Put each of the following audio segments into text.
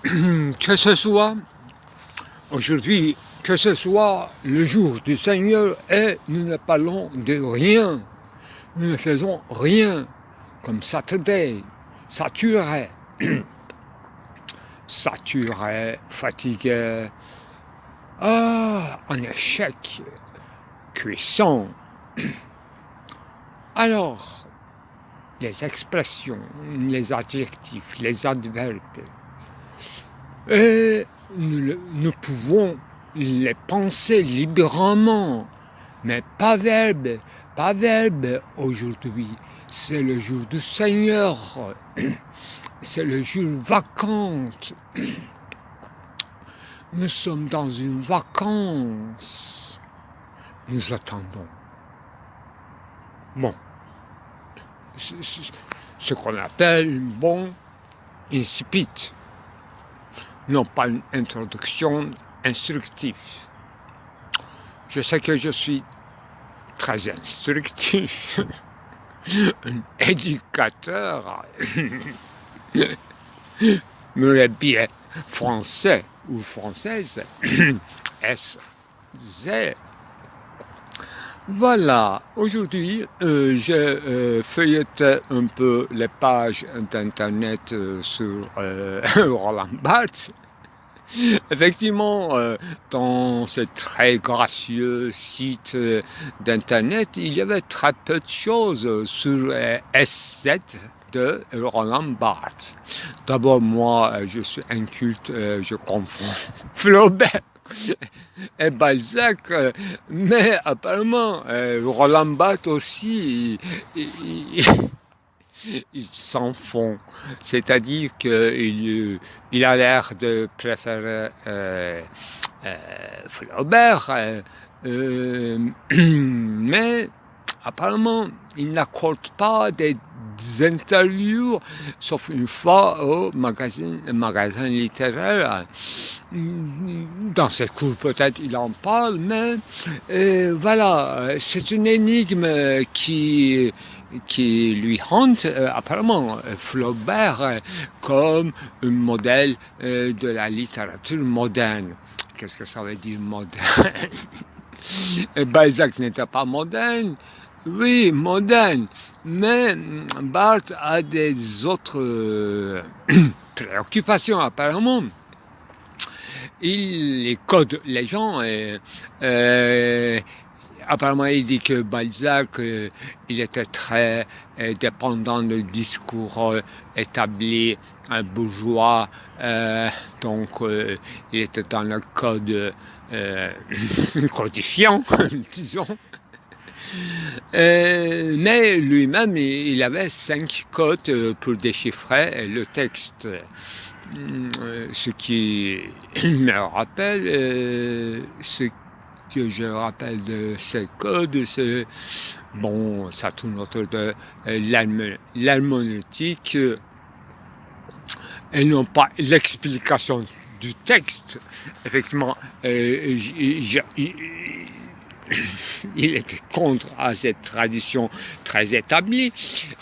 Que ce soit aujourd'hui, que ce soit le jour du Seigneur et nous ne parlons de rien, nous ne faisons rien, comme Saturday, saturé, saturé, fatigué, en échec, cuisant. Alors, les expressions, les adjectifs, les adverbes, et nous pouvons les penser librement, mais pas verbe aujourd'hui. C'est le jour du Seigneur, c'est le jour vacante. Nous sommes dans une vacance. Nous attendons. Bon, ce qu'on appelle une bonne incipit. Non pas une introduction instructive. Je sais que je suis très instructif, un éducateur, mais bien français ou française, S-Z. Voilà, aujourd'hui, j'ai feuilleté un peu les pages d'internet sur Roland Barthes. Effectivement, dans ce très gracieux site d'internet, il y avait très peu de choses sur SZ de Roland Barthes. D'abord, moi, je suis inculte, je confonds Flaubert et Balzac, mais apparemment, Roland Barthes aussi, il s'en fond. C'est-à-dire qu'il a l'air de préférer Flaubert, mais apparemment, il n'accorde pas des interviews, sauf une fois au magasin littéraire. Dans ses cours, peut-être, il en parle, mais voilà, c'est une énigme qui lui hante apparemment Flaubert comme un modèle de la littérature moderne. Qu'est-ce que ça veut dire moderne? Balzac n'était pas moderne, oui, moderne, mais Barthes a des autres préoccupations apparemment. Il code les gens et apparemment, il dit que Balzac, il était très dépendant du discours établi, bourgeois, donc il était dans le code codifiant, disons. Mais lui-même, il avait 5 codes pour déchiffrer le texte. Ce qui me rappelle ce que je rappelle de ces codes, c'est, bon, ça tourne autour de l'herméneutique et non pas l'explication du texte. Effectivement, il était contre à cette tradition très établie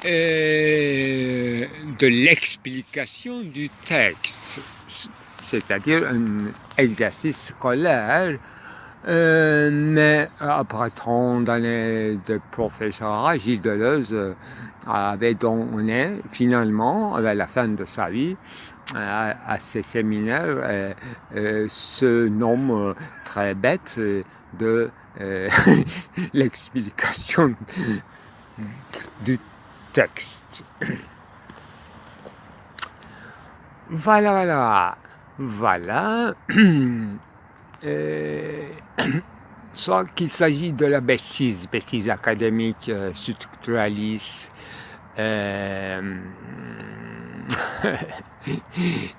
de l'explication du texte, c'est-à-dire un exercice scolaire. Mais après 30 années de professorat, Gilles Deleuze avait donné finalement, à la fin de sa vie, à ses séminaires, ce nom très bête de l'explication du texte. Voilà. Soit qu'il s'agit de la bêtise académique, structuraliste,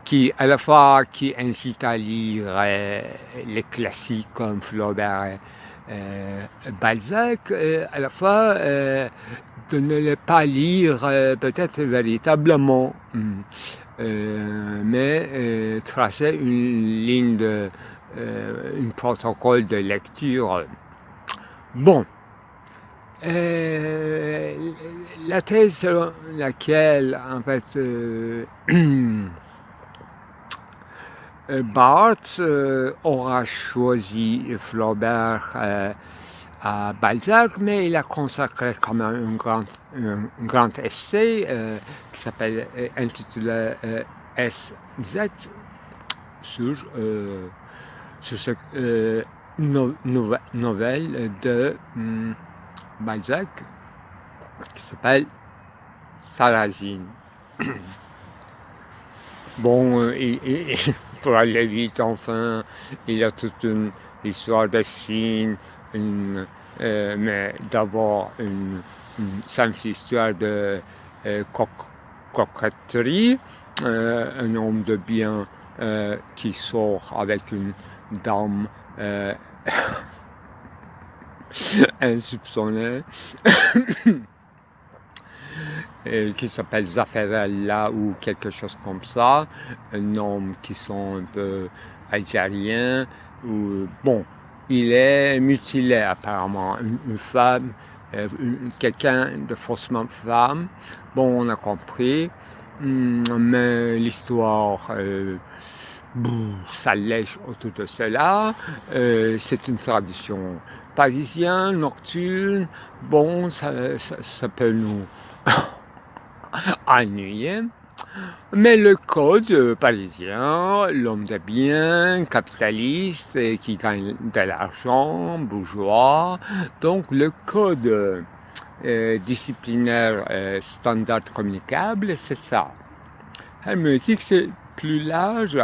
qui à la fois qui incite à lire les classiques comme Flaubert et Balzac, à la fois de ne les pas lire peut-être véritablement, mais tracer une ligne de un protocole de lecture. Bon, la thèse selon laquelle, en fait, Barthes aura choisi Flaubert à Balzac, mais il a consacré quand même un grand essai qui s'appelle intitulé SZ sur cette nouvelle de Balzac qui s'appelle Sarrasine. Bon, pour aller vite, enfin, il y a toute une histoire de signes, mais d'abord une simple histoire de coquetterie, un homme de bien qui sort avec une dame insoupçonnée qui s'appelle Zaffarella ou quelque chose comme ça, un homme qui sont un peu algériens, ou bon, il est mutilé apparemment, une femme, quelqu'un de faussement femme, bon on a compris, mais l'histoire s'allège autour de cela, c'est une tradition parisienne, nocturne, bon ça peut nous ennuyé. Mais le code parisien, l'homme de bien, capitaliste, qui gagne de l'argent, bourgeois, donc le code disciplinaire standard communicable, c'est ça. Elle me dit que c'est plus large.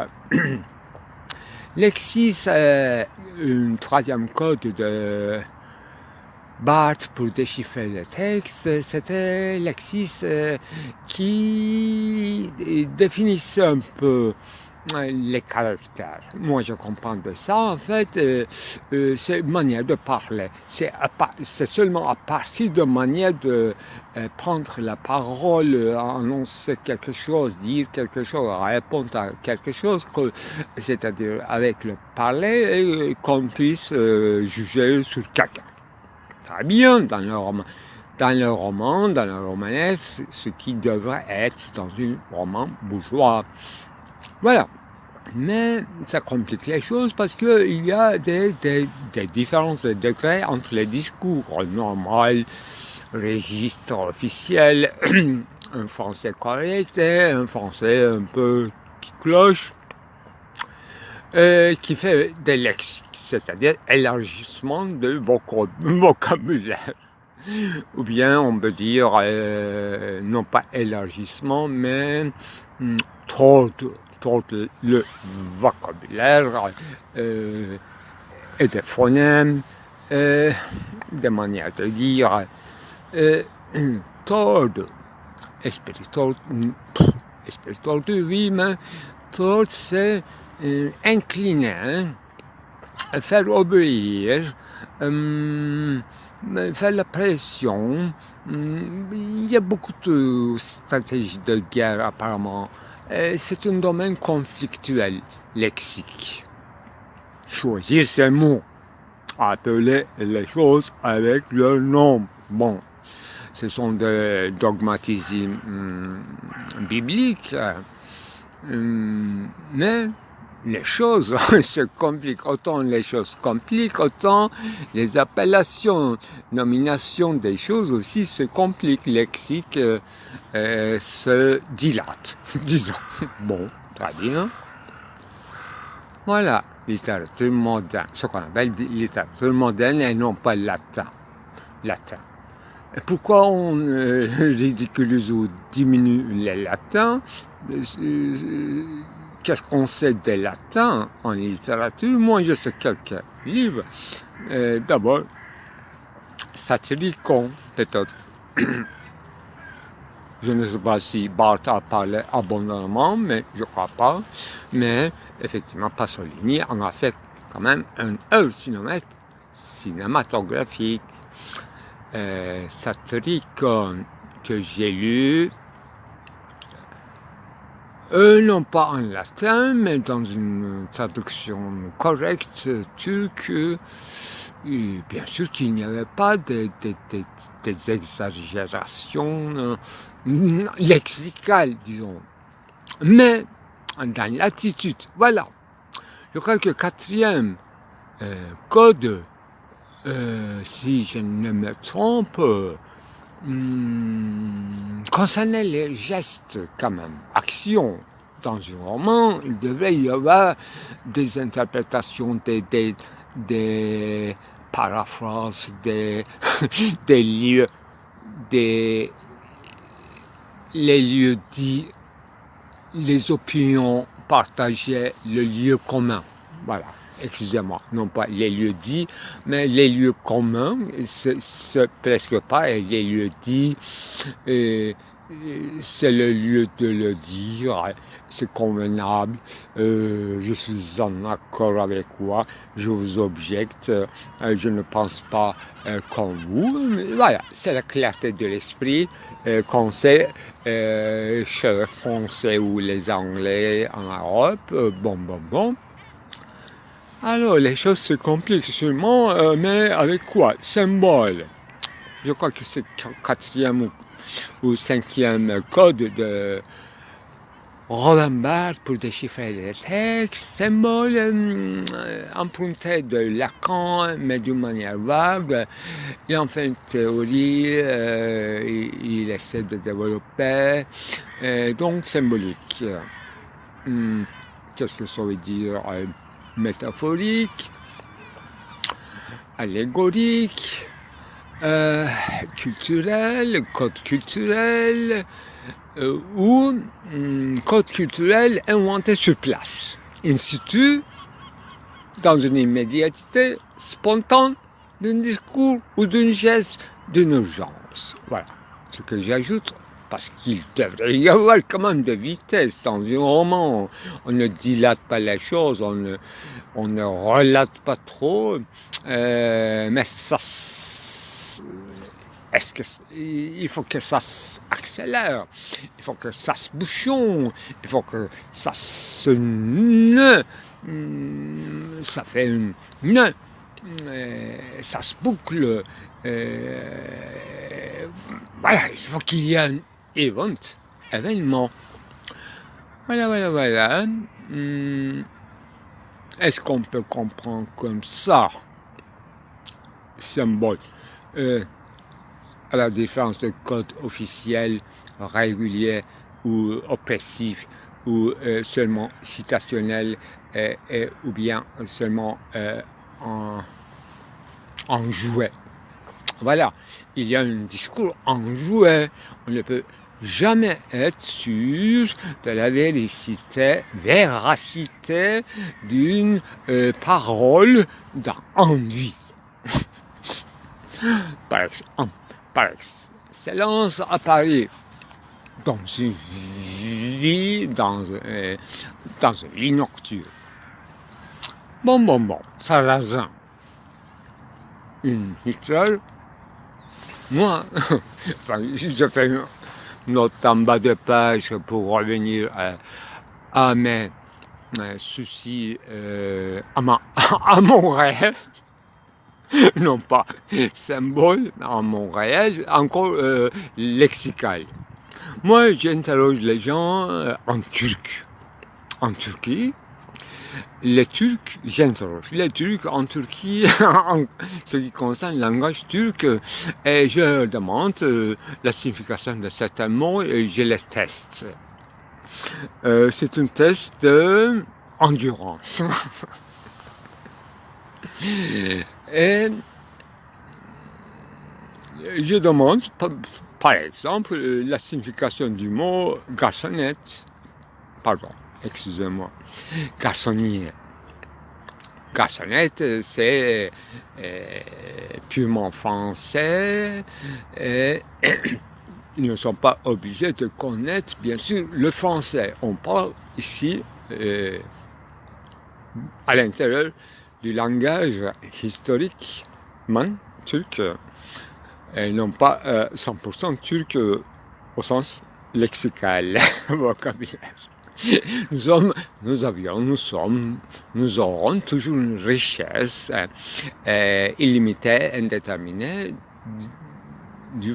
Lexis, un troisième code de Barthes pour déchiffrer le texte, c'était Lexis qui définissait un peu les caractères. Moi, je comprends de ça. En fait, c'est une manière de parler. C'est seulement à partir de manière de prendre la parole, annoncer quelque chose, dire quelque chose, répondre à quelque chose, c'est-à-dire avec le parler, qu'on puisse juger sur quelqu'un. Très bien dans le roman, dans le romanesque, ce qui devrait être dans un roman bourgeois. Voilà. Mais ça complique les choses parce qu'il y a des différences de degrés entre les discours normal, registre officiel, un français correct et un français un peu qui cloche, qui fait des lexiques, c'est-à-dire élargissement de vocabulaire. Ou bien on peut dire, non pas élargissement, mais trop le vocabulaire et des phonèmes, des manières de dire, tord, spirituel, oui, mais tord c'est incliner, hein, faire obéir, faire la pression. Il y a beaucoup de stratégies de guerre apparemment. C'est un domaine conflictuel, lexique. Choisir ses mots, appeler les choses avec leur nom. Bon, ce sont des dogmatismes bibliques, mais les choses se compliquent. Autant les choses compliquent, autant les appellations, nominations des choses aussi se compliquent. Lexique se dilate, disons. Bon, très bien. Voilà, littérature moderne, ce qu'on appelle littérature moderne et non pas latin. Et pourquoi on ridiculise ou diminue les latins? Qu'est-ce qu'on sait des latins en littérature? Moi, je sais quelques livres. D'abord, Satyricon, peut-être. Je ne sais pas si Barthes a parlé abondamment, mais je ne crois pas. Mais effectivement, Pasolini en a fait quand même un œuvre cinématographique. Satyricon que j'ai lu, non pas en latin, mais dans une traduction correcte turque. Et bien sûr qu'il n'y avait pas des exagérations lexicales, disons. Mais dans l'attitude, voilà, Je crois que le quatrième code, si je ne me trompe, concernait les gestes quand même, actions. Dans un roman, il devrait y avoir des interprétations, des paraphrases, des lieux, les lieux dits, les opinions partagées, le lieu commun. Voilà, excusez-moi, non pas les lieux dits, mais les lieux communs, c'est presque pas, et les lieux dits, c'est le lieu de le dire, c'est convenable, je suis en accord avec quoi, je vous objecte, je ne pense pas comme vous. Mais voilà, c'est la clarté de l'esprit qu'on sait chez les Français ou les Anglais en Europe. Bon. Alors, les choses se compliquent sûrement, mais avec quoi? Symbole. Je crois que c'est le quatrième ou cinquième code de Roland Barthes pour déchiffrer les textes, symbole emprunté de Lacan, mais d'une manière vague. Il en fait une théorie, il essaie de développer, donc symbolique. Qu'est-ce que ça veut dire? Métaphorique, allégorique, culturel, code culturel, ou code culturel inventé sur place, in situ, dans une immédiatité spontanée d'un discours ou d'un geste d'une urgence. Voilà ce que j'ajoute, parce qu'il devrait y avoir quand même de vitesse dans un roman. On ne dilate pas les choses, on ne relate pas trop, mais ça... il faut que ça s'accélère, il faut que ça se bouchonne, il faut que ça se ça fait une ça se boucle. Voilà, il faut qu'il y ait un événement. Voilà. Est-ce qu'on peut comprendre comme ça, symbole, à la différence de code officiel, régulier ou oppressif, ou seulement citationnel, ou bien seulement en jouet. Voilà, il y a un discours en jouet. On ne peut jamais être sûr de la véracité d'une parole en vie. Par excellence, à Paris, dans une vie, dans une vie nocturne. Bon, Sarrazin, une Hitler. Moi, enfin, je fais une note en bas de page pour revenir à mes soucis, à mon réel, non pas symbole, à mon réel, encore lexical. Moi, j'interroge les gens en turc. En Turquie, les Turcs, j'interroge les Turcs en Turquie en ce qui concerne le langage turc, et je leur demande la signification de certains mots et je les teste. C'est un test d'endurance. Et je demande, par exemple, la signification du mot garçonnette. Pardon, excusez-moi. Garçonnier. Garçonnette, c'est purement français. Et ils ne sont pas obligés de connaître, bien sûr, le français. On parle ici, à l'intérieur du langage historique turc, et non pas 100% turc au sens lexical, vocabulaire. Nous aurons toujours une richesse illimitée, indéterminée du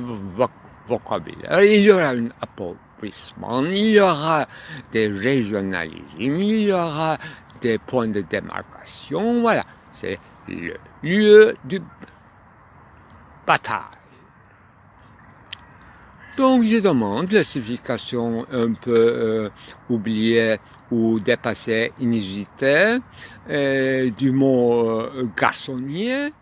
vocabulaire. Il y aura un appauvrissement, il y aura des régionalismes, il y aura des points de démarcation, voilà, c'est le lieu de bataille. Donc je demande la signification un peu oubliée ou dépassée, inusitée du mot garçonnier.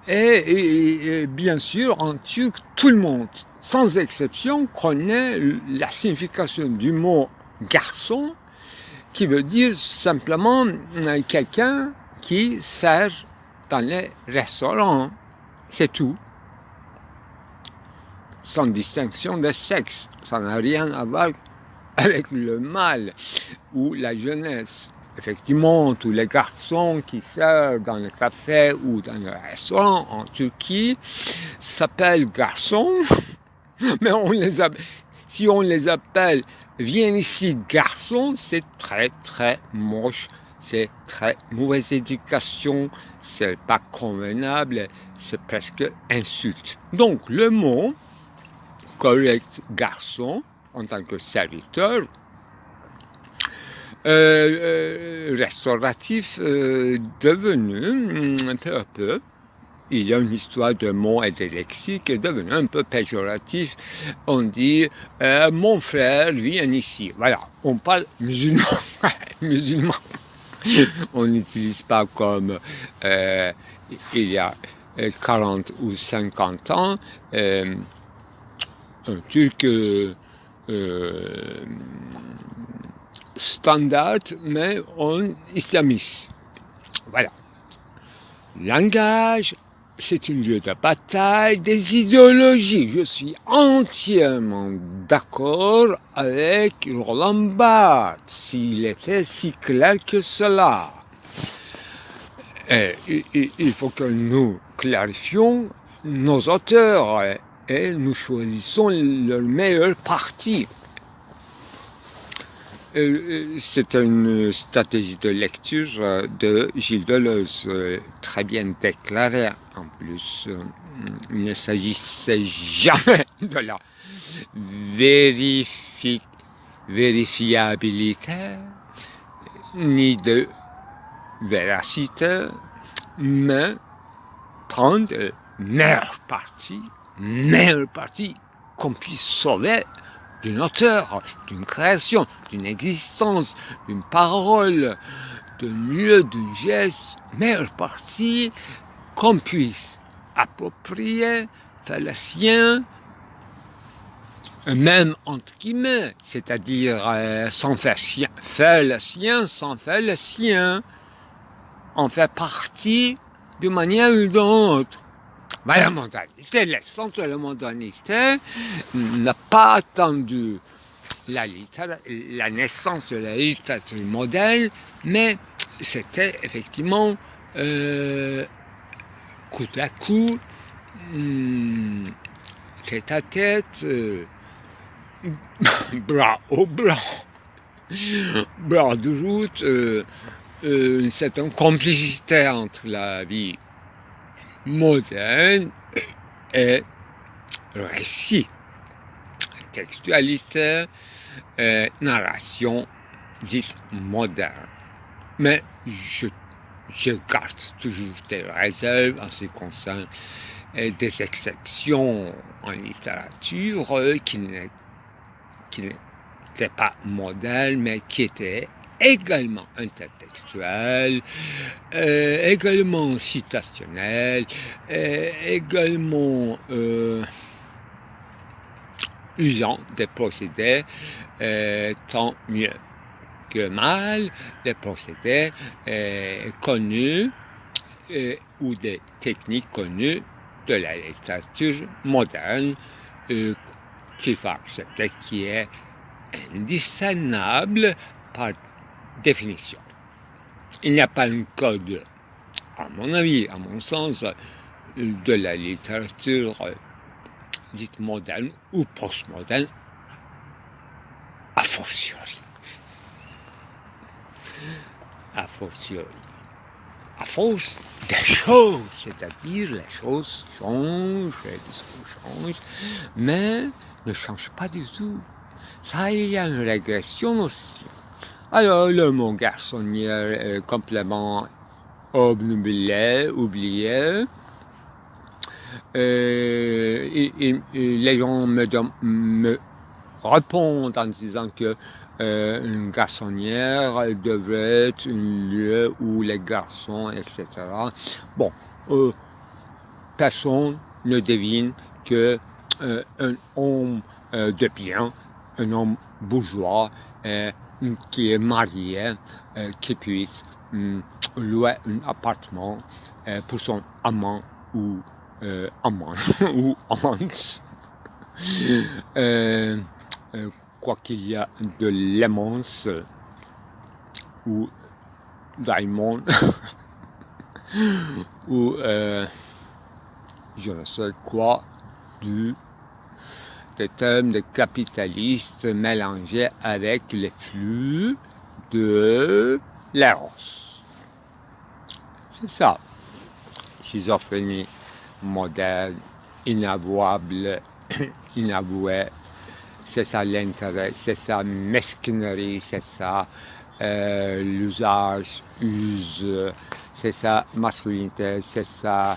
Et bien sûr, en turc, tout le monde, sans exception, connaît la signification du mot garçon, qui veut dire simplement quelqu'un qui sert dans les restaurants. C'est tout. Sans distinction de sexe. Ça n'a rien à voir avec le mâle ou la jeunesse. Effectivement, tous les garçons qui servent dans le café ou dans le restaurant en Turquie s'appellent garçons, mais si on les appelle « viens ici garçon », c'est très très moche, c'est très mauvaise éducation, c'est pas convenable, c'est presque insulte. Donc le mot correct garçon en tant que serviteur restauratif devenu peu à peu, il y a une histoire de mots et de lexique devenu un peu péjoratif. On dit mon frère vient ici. Voilà, on parle musulman. Musulman. On n'utilise pas comme il y a 40 ou 50 ans un turc standard, mais on islamiste. Voilà. Langage, c'est un lieu de bataille des idéologies. Je suis entièrement d'accord avec Roland Barthes, s'il était si clair que cela. Il faut que nous clarifions nos auteurs et nous choisissons leur meilleure partie. C'est une stratégie de lecture de Gilles Deleuze, très bien déclarée. En plus, il ne s'agissait jamais de la vérifiabilité, ni de véracité, mais prendre meilleure partie qu'on puisse sauver d'un auteur, d'une création, d'une existence, d'une parole, d'un lieu, d'un geste, meilleure partie qu'on puisse approprier, faire le sien, même entre guillemets, c'est-à-dire sans faire le sien sans faire le sien, en faire partie d'une manière ou d'une autre. Mais la modernité, l'essence de la modernité n'a pas attendu la naissance de la littérature moderne, mais c'était effectivement coup à coup, tête à tête, bras au bras, bras de route, une certaine complicité entre la vie moderne et récit, textualité, narration dite moderne. Mais je garde toujours des réserves en ce qui concerne des exceptions en littérature qui n'étaient pas modernes, mais qui étaient également intertextuel, également citationnel, également usant des procédés tant mieux que mal, des procédés connus ou des techniques connues de la littérature moderne qu'il faut accepter qui est indiscernable par définition. Il n'y a pas un code, à mon avis, à mon sens, de la littérature dite moderne ou postmoderne, a fortiori. A fortiori. À force des choses, c'est-à-dire les choses changent, les discours changent, mais ne changent pas du tout. Ça, il y a une régression aussi. Alors, le mot garçonnière est complètement oublié. Les gens me répondent en disant que une garçonnière devrait être un lieu où les garçons, etc. Bon, personne ne devine que un homme de bien, un homme bourgeois qui est marié, qui puisse louer un appartement pour son amant ou amant ou amante. Quoi qu'il y a de l'aimance ou d'aimon ou je ne sais quoi des termes de capitalistes mélangés avec les flux de l'éros. C'est ça. Schizophrénie moderne, inavouable, inavouée. C'est ça l'intérêt, c'est ça mesquinerie, c'est ça l'usage, c'est ça masculinité, c'est ça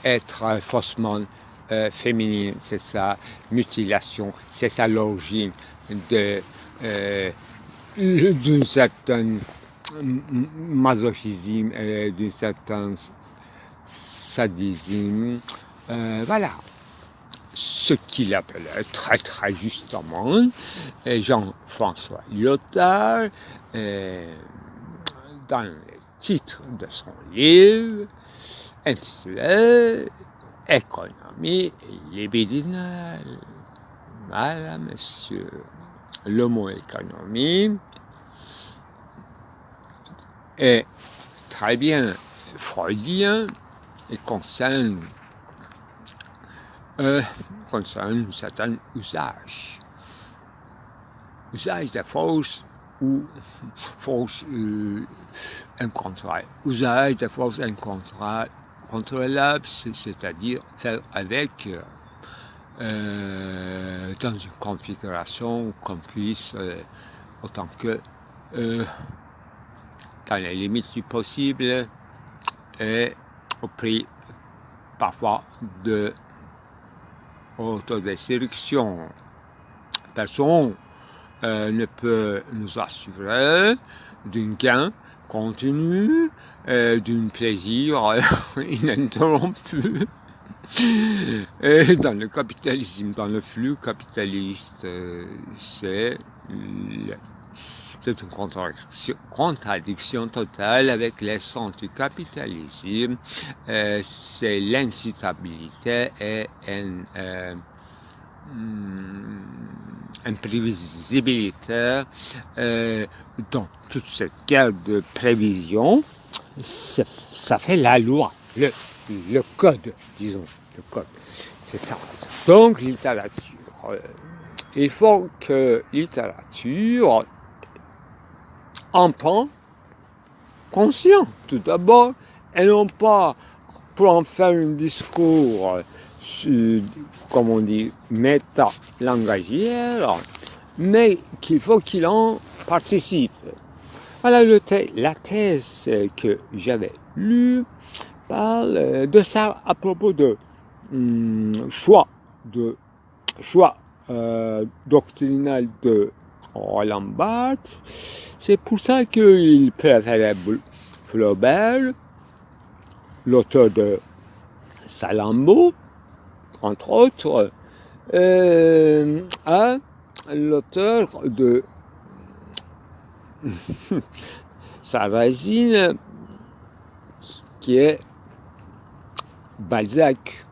être faussement féminine, c'est ça mutilation, c'est ça l'origine d'un certain masochisme et d'un certain sadisme. Voilà. Ce qu'il appelait très très justement Jean-François Lyotard dans le titre de son livre intitulé Économie libidinale. Voilà, monsieur. Le mot économie est très bien freudien et concerne un certain usage. Usage des forces ou forces incontrôlables. Usage des forces incontrôlables, c'est-à-dire faire avec dans une configuration qu'on puisse, autant que dans les limites du possible et au prix parfois de autodestruction. Personne ne peut nous assurer d'un gain continu, d'un plaisir ininterrompu. Et dans le capitalisme, dans le flux capitaliste, c'est une contradiction totale avec l'essence du capitalisme. C'est l'incitabilité et imprévisibilité dans toute cette guerre de prévision. Ça fait la loi, le code, disons, le code. C'est ça. Donc, littérature. Il faut que littérature en prend conscient, tout d'abord, et non pas pour en faire un discours, comme on dit, méta-langagière, mais qu'il faut qu'il en participe. Voilà la thèse que j'avais lue parle de ça à propos de choix doctrinal de Roland Barthes. C'est pour ça qu'il préférait Flaubert, l'auteur de Salammbô, entre autres, à l'auteur de Sarrasine, qui est Balzac.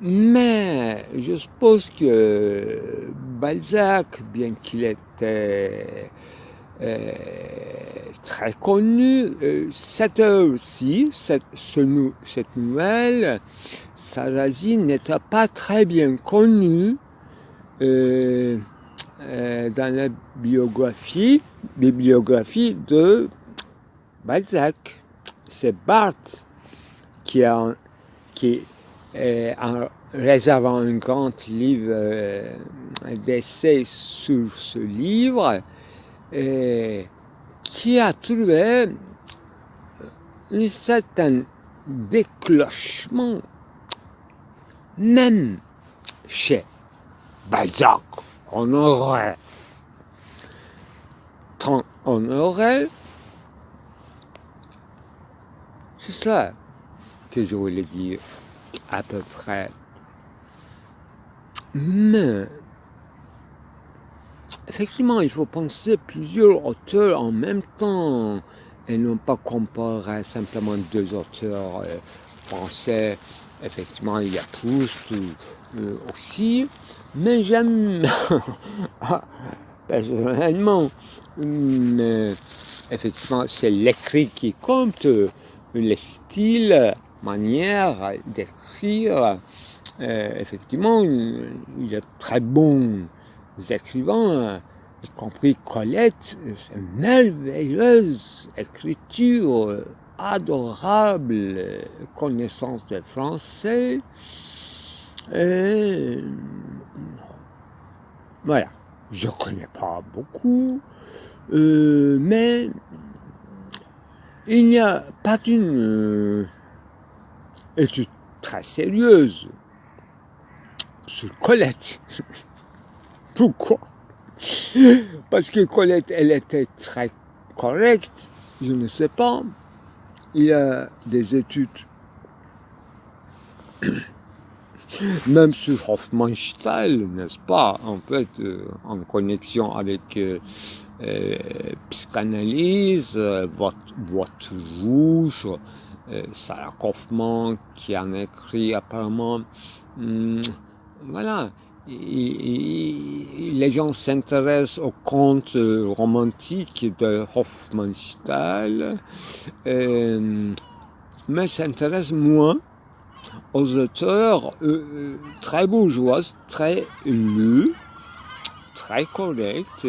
Mais je suppose que Balzac, bien qu'il était très connu, cette nouvelle, Sarrasine n'était pas très bien connue dans la bibliographie de Balzac. C'est Barthes qui réservant un grand livre d'essais sur ce livre, qui a trouvé un certain déclenchement, même chez Balzac. Honoré, c'est ça que je voulais dire à peu près. Mais effectivement, il faut penser plusieurs auteurs en même temps et non pas comparer simplement deux auteurs français. Effectivement, il y a Proust aussi, mais j'aime personnellement, mais effectivement, c'est l'écrit qui compte, le style, manière d'écrire. Effectivement, il y a très bons écrivains, y compris Colette, c'est une merveilleuse écriture, adorable, connaissance de français. Voilà, je ne connais pas beaucoup, mais il n'y a pas d'une étude très sérieuse sur Colette. Pourquoi? Parce que Colette, elle était très correcte, je ne sais pas. Il y a des études, même sur Hofmannsthal, n'est-ce pas, en fait, en connexion avec psychanalyse, Boîte rouge, Sarah Kaufmann, qui en écrit apparemment, voilà. Les gens s'intéressent aux contes romantiques de Hofmannsthal, mais s'intéressent moins aux auteurs très bourgeois, très lus, très corrects,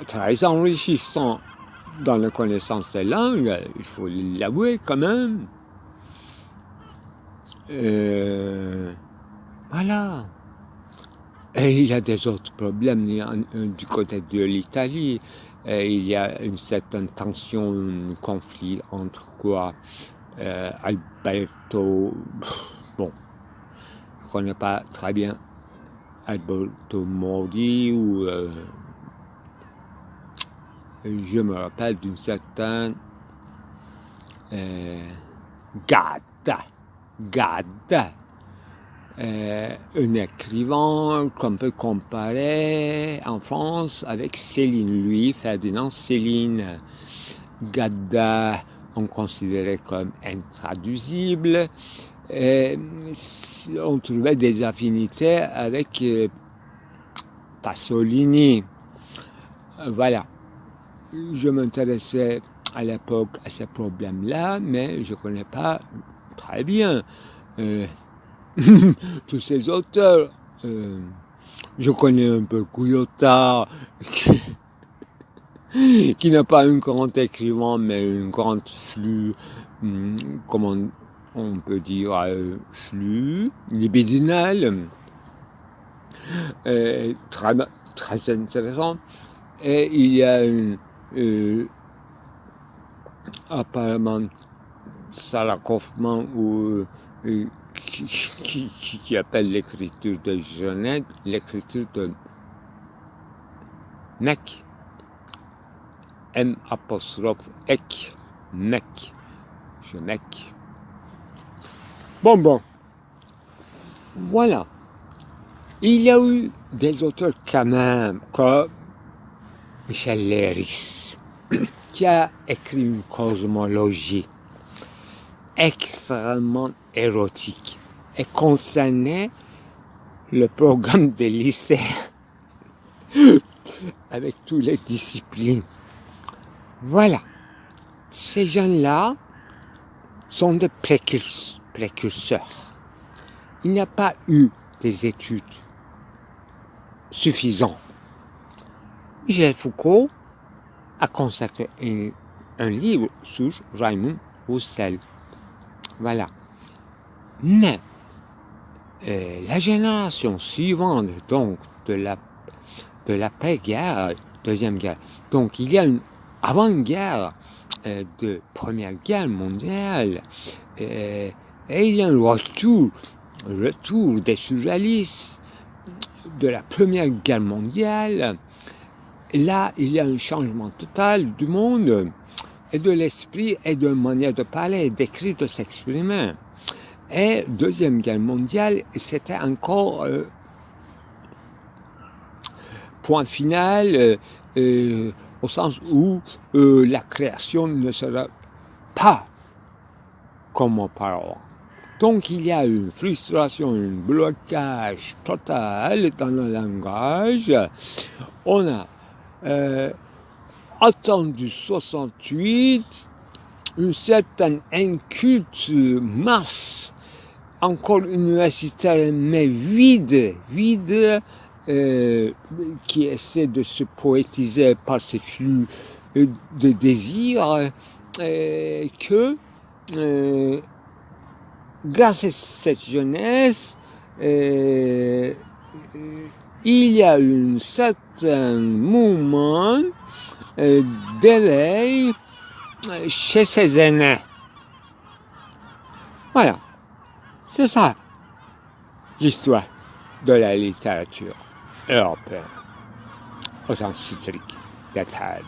très enrichissants dans la connaissance des langues, il faut l'avouer quand même. Voilà. Et il y a des autres problèmes du côté de l'Italie. Il y a une certaine tension, un conflit entre quoi Alberto, bon, je ne connais pas très bien Alberto Mori, ou je me rappelle d'une certaine Gadda, un écrivain qu'on peut comparer en France avec Céline, lui, Ferdinand Céline. Gadda, on considérait comme intraduisible. On trouvait des affinités avec Pasolini. Voilà. Je m'intéressais à l'époque à ces problèmes-là, mais je ne connais pas très bien tous ces auteurs. Je connais un peu Guyotat, qui n'a pas un grand écrivain, mais une grande flux, comment on peut dire, flux libidinal, très, très intéressant. Et il y a apparemment Sarah Kaufmann qui appelle l'écriture de Genève l'écriture de mec. M''ek, mec. Je mec. Bon. Voilà. Il y a eu des auteurs quand même, comme Michel Leiris, qui a écrit une cosmologie extrêmement érotique et concernait le programme des lycées avec toutes les disciplines. Voilà. Ces gens-là sont des précurseurs. Il n'y a pas eu des études suffisantes. Michel Foucault a consacré un livre sur Raymond Roussel. Voilà. Mais la génération suivante donc de l'après-guerre, deuxième guerre, donc il y a une avant-guerre de Première Guerre mondiale, et il y a un retour des surréalistes de la Première Guerre mondiale. Là, il y a un changement total du monde et de l'esprit et de manière de parler, d'écrire, de s'exprimer. Et Deuxième Guerre mondiale, c'était encore point final au sens où la création ne sera pas comme auparavant. Donc il y a une frustration, un blocage total dans le langage. On a attendu 68, une certaine inculte masse, encore universitaire, mais vide, qui essaie de se poétiser par ces flux de désirs, que grâce à cette jeunesse, il y a un certain mouvement d'éveil chez ses aînés. Voilà, c'est ça l'histoire de la littérature européenne au sens historique, lettéral.